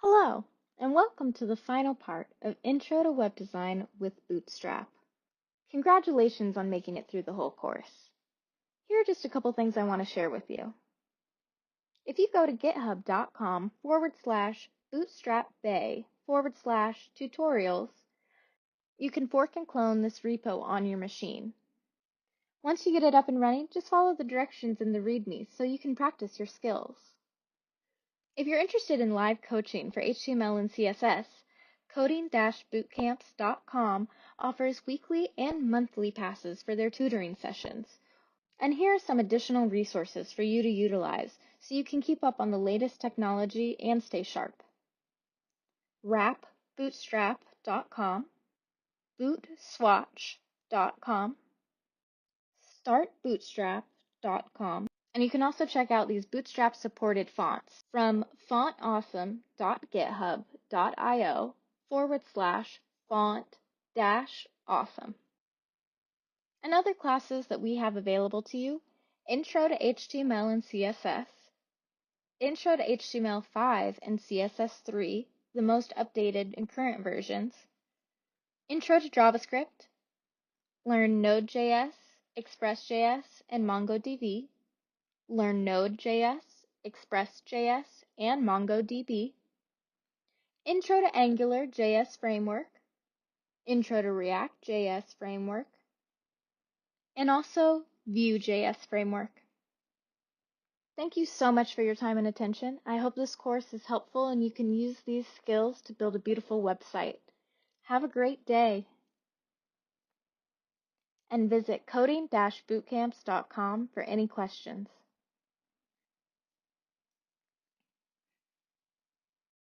Hello, and welcome to the final part of Intro to Web Design with Bootstrap. Congratulations on making it through the whole course. Here are just a couple things I want to share with you. If you go to github.com/bootstrapbay/tutorials, you can fork and clone this repo on your machine. Once you get it up and running, just follow the directions in the README so you can practice your skills. If you're interested in live coaching for HTML and CSS, coding-bootcamps.com offers weekly and monthly passes for their tutoring sessions. And here are some additional resources for you to utilize so you can keep up on the latest technology and stay sharp. wrapbootstrap.com, bootswatch.com, startbootstrap.com, and you can also check out these Bootstrap supported fonts from fontawesome.github.io/font-awesome. And other classes that we have available to you: Intro to HTML and CSS, Intro to HTML5 and CSS3, the most updated and current versions, Intro to JavaScript, learn Node.js, Express.js, and MongoDB, learn Node.js, Express.js, and MongoDB, Intro to Angular.js Framework, Intro to React.js Framework, and also Vue.js Framework. Thank you so much for your time and attention. I hope this course is helpful and you can use these skills to build a beautiful website. Have a great day. And visit coding-bootcamps.com for any questions.